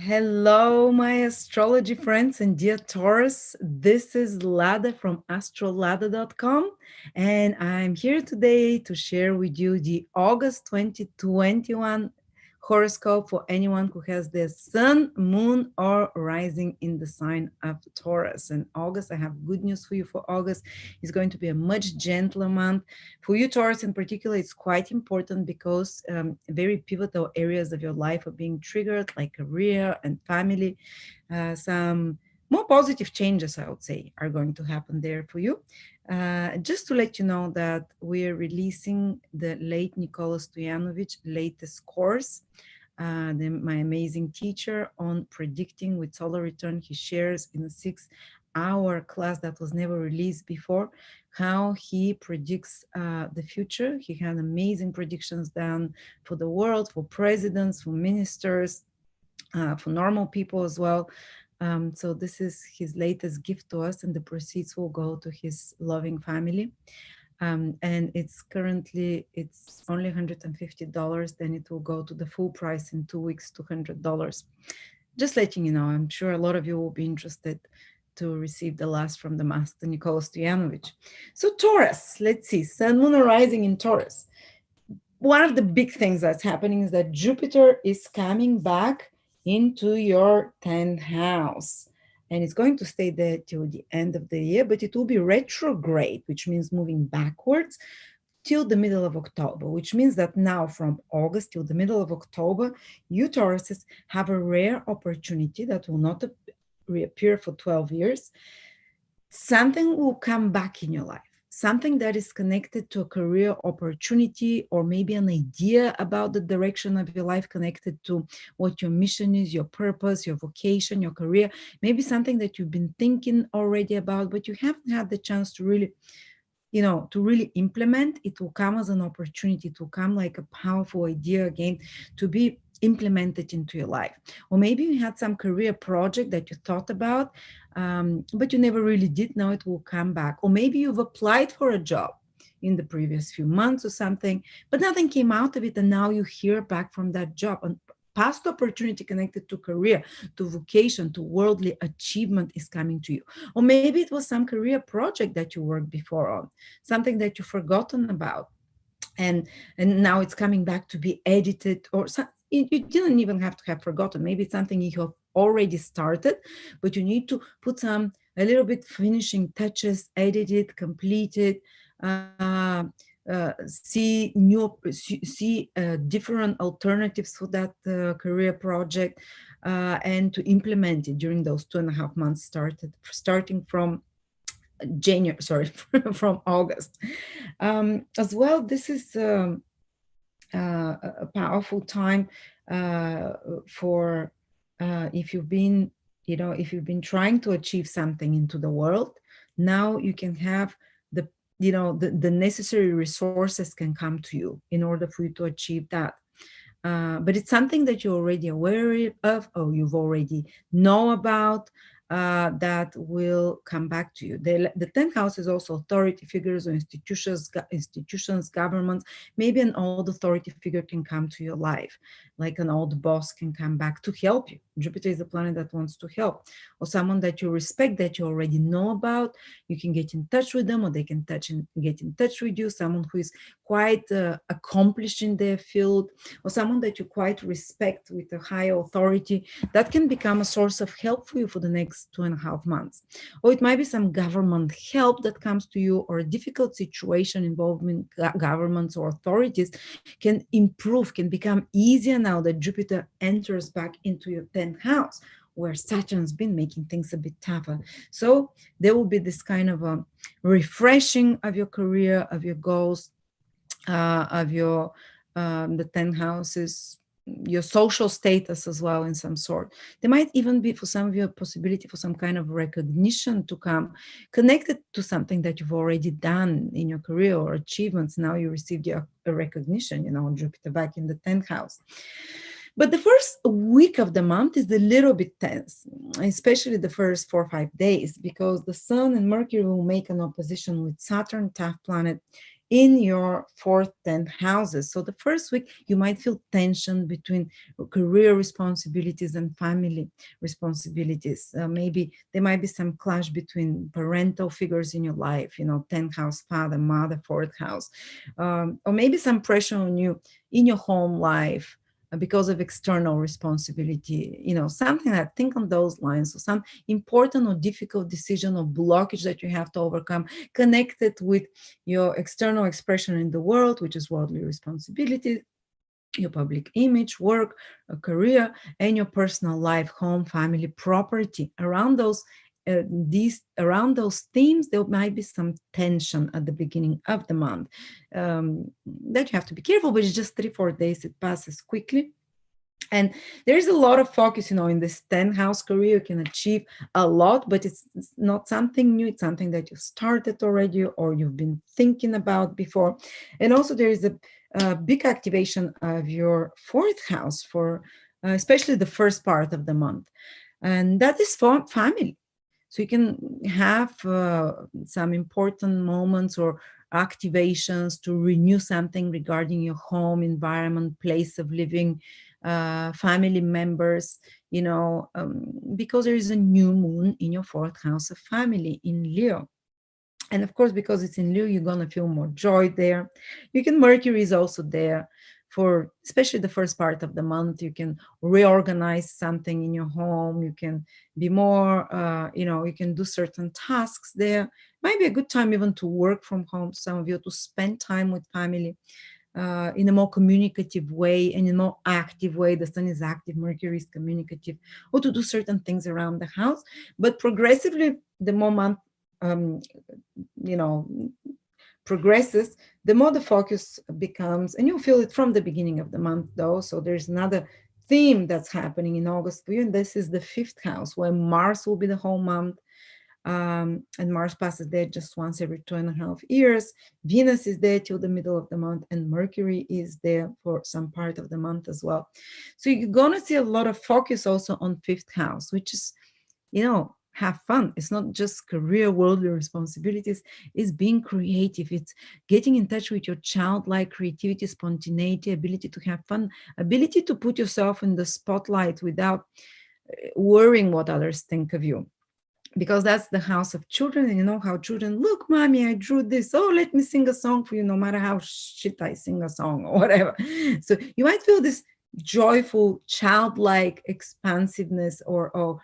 Hello, my astrology friends and dear Taurus. This is Lada from astrolada.com, and I'm here today to share with you the August 2021 horoscope for anyone who has their sun, moon, or rising in the sign of Taurus. And August, I have good news for you for August. It's going to be a much gentler month. For you, Taurus, in particular, it's quite important because very pivotal areas of your life are being triggered, like career and family. Some more positive changes, I would say, are going to happen there for you. Just to let you know that we're releasing the late Nikola Stojanovic latest course, my amazing teacher on predicting with solar return. He shares in a 6-hour class that was never released before how he predicts the future. He had amazing predictions done for the world, for presidents, for ministers, for normal people as well. So this is his latest gift to us, and the proceeds will go to his loving family. And it's only $150. Then it will go to the full price in 2 weeks, $200. Just letting you know, I'm sure a lot of you will be interested to receive the last from the master Nikola Stojanovic. So Taurus, let's see, Sun, Moon, rising in Taurus. One of the big things that's happening is that Jupiter is coming back into your 10th house. And it's going to stay there till the end of the year, but it will be retrograde, which means moving backwards till the middle of October, which means that now from August till the middle of October, you Tauruses have a rare opportunity that will not reappear for 12 years. Something will come back in your life. Something that is connected to a career opportunity, or maybe an idea about the direction of your life connected to what your mission is, your purpose, your vocation, your career, maybe something that you've been thinking already about, but you haven't had the chance to really implement. It will come as an opportunity. It will come like a powerful idea again to be implemented into your life. Or maybe you had some career project that you thought about, but you never really did. Now it will come back. Or maybe you've applied for a job in the previous few months or something, but nothing came out of it, and now you hear back from that job. And past opportunity connected to career, to vocation, to worldly achievement is coming to you. Or maybe it was some career project that you worked before on, something that you've forgotten about, and now it's coming back to be edited, or you didn't even have to have forgotten. Maybe it's something you have already started, but you need to put a little bit finishing touches, edit it, complete it, see different alternatives for that career project, and to implement it during those 2.5 months starting from from August. As well, this is a powerful time for if you've been trying to achieve something into the world. Now you can have the necessary resources can come to you in order for you to achieve that. But it's something that you're already aware of, or you've already know about, that will come back to you. The 10th house is also authority figures or institutions, governments. Maybe an old authority figure can come to your life, like an old boss can come back to help you. Jupiter is a planet that wants to help. Or someone that you respect, that you already know about, you can get in touch with them, or they can get in touch with you. Someone who is quite accomplished in their field, or someone that you quite respect with a high authority, that can become a source of help for you for the next 2.5 months. Or it might be some government help that comes to you, or a difficult situation involving governments or authorities can improve, can become easier now that Jupiter enters back into your 10th house, where Saturn's been making things a bit tougher. So there will be this kind of a refreshing of your career, of your goals, of your the 10 houses, your social status as well in some sort. There might even be for some of you a possibility for some kind of recognition to come connected to something that you've already done in your career or achievements. Now you received a recognition, Jupiter back in the 10th house. But the first week of the month is a little bit tense, especially the first 4 or 5 days, because the Sun and Mercury will make an opposition with Saturn, tough planet, in your fourth, 10th houses. So the first week, you might feel tension between career responsibilities and family responsibilities. Maybe there might be some clash between parental figures in your life, 10th house, father, mother, fourth house, or maybe some pressure on you in your home life because of external responsibility, something that think on those lines. So some important or difficult decision or blockage that you have to overcome connected with your external expression in the world, which is worldly responsibility, your public image, work, a career, and your personal life, home, family, property. Around those themes, there might be some tension at the beginning of the month, that you have to be careful. But it's just 3-4 days; it passes quickly. And there is a lot of focus, in this 10th house career. You can achieve a lot, but it's not something new. It's something that you started already or you've been thinking about before. And also there is a big activation of your fourth house for especially the first part of the month. And that is for family. So you can have some important moments or activations to renew something regarding your home environment, place of living, family members, because there is a new moon in your fourth house of family in Leo. And of course, because it's in Leo, you're going to feel more joy there. Mercury is also there for especially the first part of the month. You can reorganize something in your home. You can be more, you can do certain tasks there. Might be a good time even to work from home, some of you, to spend time with family in a more communicative way and in a more active way. The sun is active, Mercury is communicative, or to do certain things around the house. But progressively, the more month, um, you know, progresses, the more the focus becomes, and you'll feel it from the beginning of the month, though. So there's another theme that's happening in August for you, and this is the fifth house, where Mars will be the whole month. And Mars passes there just once every 2.5 years. Venus is there till the middle of the month, and Mercury is there for some part of the month as well. So you're gonna see a lot of focus also on fifth house, which is, have fun. It's not just career, worldly responsibilities. It's being creative. It's getting in touch with your childlike creativity, spontaneity, ability to have fun, ability to put yourself in the spotlight without worrying what others think of you, because that's the house of children. And you know how children, look, mommy, I drew this. Oh, let me sing a song for you, no matter how shit I sing a song or whatever. So you might feel this joyful, childlike expansiveness or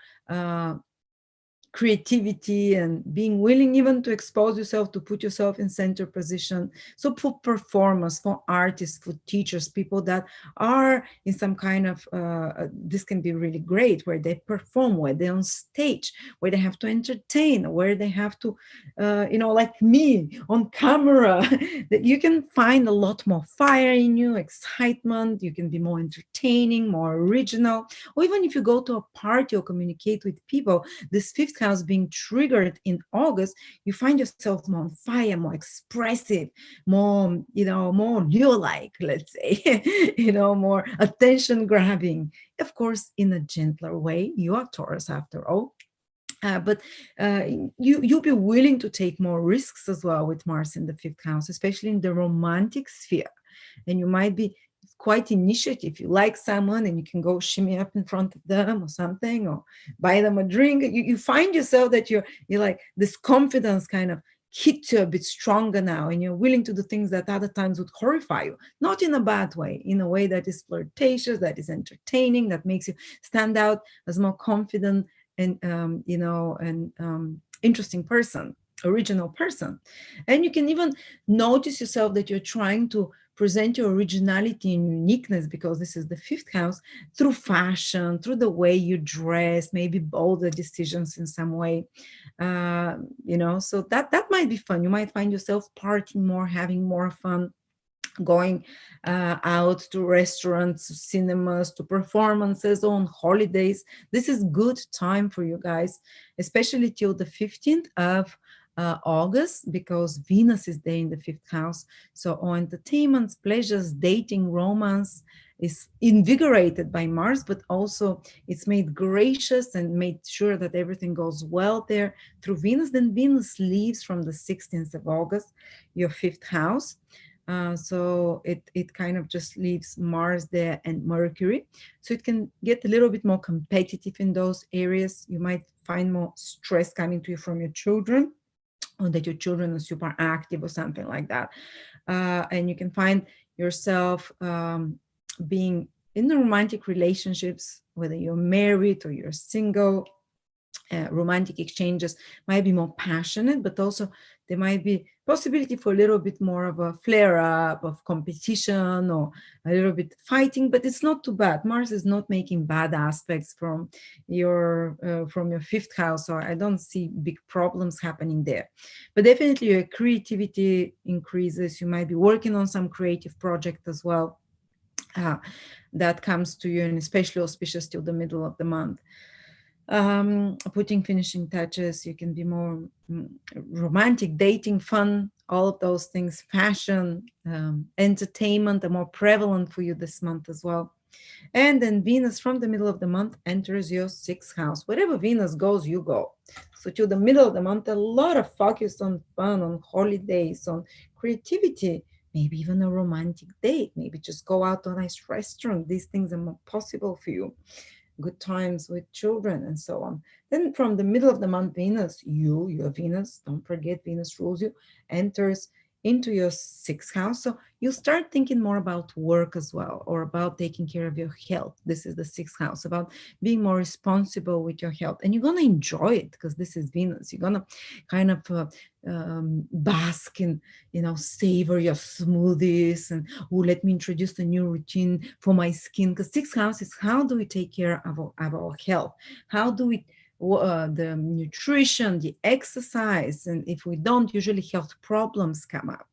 creativity, and being willing even to expose yourself, to put yourself in center position. So for performers, for artists, for teachers, people that are in some kind of this can be really great, where they perform, where they're on stage, where they have to entertain, where they have to like me on camera, that you can find a lot more fire in you, excitement. You can be more entertaining, more original. Or even if you go to a party or communicate with people, this fifth house being triggered in August, you find yourself more on fire, more expressive, more, more Leo-like, let's say, more attention grabbing. Of course, in a gentler way. You are Taurus after all. But you'll be willing to take more risks as well with Mars in the fifth house, especially in the romantic sphere. And you might be quite initiative. You like someone and you can go shimmy up in front of them or something, or buy them a drink. You find yourself that you're like, this confidence kind of hits you a bit stronger now, and you're willing to do things that other times would horrify you, not in a bad way, in a way that is flirtatious, that is entertaining, that makes you stand out as more confident and interesting person, original person. And you can even notice yourself that you're trying to present your originality and uniqueness, because this is the fifth house, through fashion, through the way you dress, maybe bolder decisions in some way. So that might be fun. You might find yourself partying more, having more fun, going out to restaurants, to cinemas, to performances, on holidays. This is good time for you guys, especially till the 15th of August, because Venus is there in the fifth house. So on entertainments, pleasures, dating, romance, is invigorated by Mars, but also it's made gracious and made sure that everything goes well there through Venus. Then Venus leaves from the 16th of August, your fifth house. So it kind of just leaves Mars there and Mercury. So it can get a little bit more competitive in those areas. You might find more stress coming to you from your children, or that your children are super active or something like that. And you can find yourself being in the romantic relationships, whether you're married or you're single. Romantic exchanges might be more passionate, but also there might be possibility for a little bit more of a flare up of competition or a little bit fighting, but it's not too bad. Mars is not making bad aspects from your fifth house, so I don't see big problems happening there. But definitely your creativity increases. You might be working on some creative project as well. uh, that comes to you, and especially auspicious till the middle of the month. Putting finishing touches, you can be more romantic, dating, fun, all of those things. Fashion, entertainment are more prevalent for you this month as well. And then Venus from the middle of the month enters your sixth house. Wherever Venus goes, you go. So till the middle of the month, a lot of focus on fun, on holidays, on creativity, maybe even a romantic date, maybe just go out to a nice restaurant. These things are more possible for you. Good times with children and so on. Then from the middle of the month, Venus, your Venus, don't forget Venus rules you, enters into your sixth house. So you start thinking more about work as well, or about taking care of your health. This is the sixth house, about being more responsible with your health. And you're going to enjoy it because this is Venus. You're going to kind of bask in, savor your smoothies and, oh, let me introduce a new routine for my skin. Because sixth house is how do we take care of our health? How do we the nutrition, the exercise, and if we don't, usually health problems come up.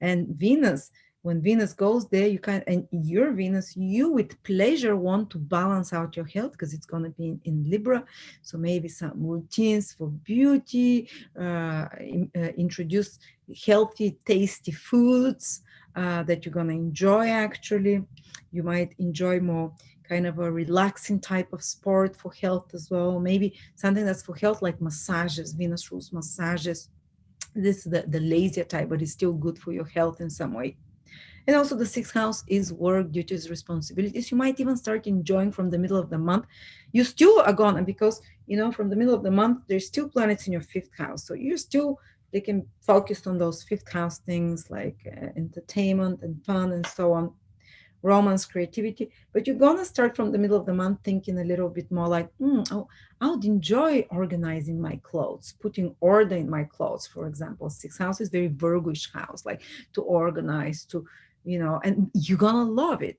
And Venus, when Venus goes there, you can, and your Venus, you with pleasure want to balance out your health because it's going to be in Libra. So maybe some routines for beauty, introduce healthy, tasty foods that you're going to enjoy actually. You might enjoy more kind of a relaxing type of sport for health as well. Maybe something that's for health like massages, Venus rules massages. This is the lazier type, but it's still good for your health in some way. And also the sixth house is work, duties, responsibilities. You might even start enjoying from the middle of the month. You still are gonna, because from the middle of the month, there's still planets in your fifth house. So you're still, they can focus on those fifth house things like entertainment and fun and so on, romance, creativity. But you're gonna start from the middle of the month thinking a little bit more like, oh, I would enjoy organizing my clothes, putting order in my clothes. For example, sixth house is very Virgoish house, like to organize, and you're gonna love it.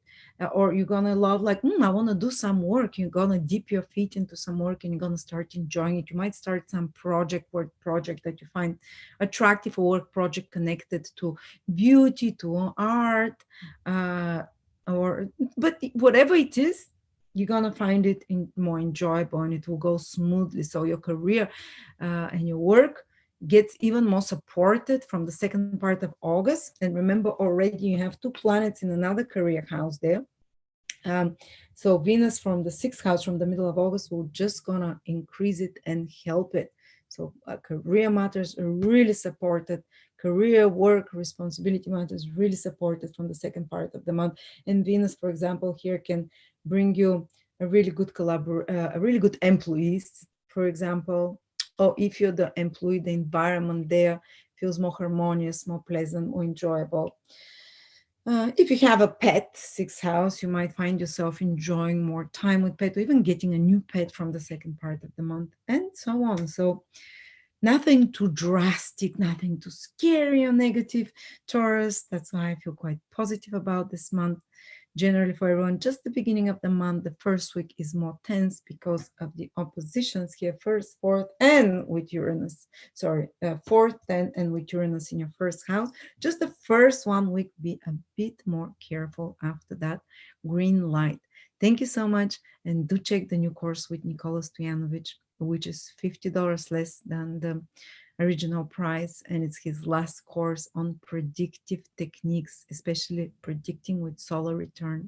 Or you're gonna love like, I want to do some work. You're gonna dip your feet into some work and you're gonna start enjoying it. You might start some work project that you find attractive, or work project connected to beauty, to art, uh, or but whatever it is, you're gonna find it more enjoyable, and it will go smoothly. So your career and your work gets even more supported from the second part of August. And remember, already you have two planets in another career house there. So Venus from the sixth house from the middle of August will just gonna increase it and help it. So career matters are really supported. Career, work, responsibility matters really supported from the second part of the month. And Venus, for example, here can bring you a really good a really good employees, for example. Or if you're the employee, the environment there feels more harmonious, more pleasant, more enjoyable. If you have a pet, sixth house, you might find yourself enjoying more time with pet, or even getting a new pet from the second part of the month, and so on. So nothing too drastic, nothing too scary or negative, Taurus. That's why I feel quite positive about this month. Generally, for everyone, just the beginning of the month, the first week is more tense because of the oppositions here, first, fourth, and with Uranus. Sorry, fourth, 10, and with Uranus in your first house. Just the first 1 week, be a bit more careful. After that, green light. Thank you so much, and do check the new course with Nikola Stojanovic, which is $50 less than the original price, and it's his last course on predictive techniques, especially predicting with solar return.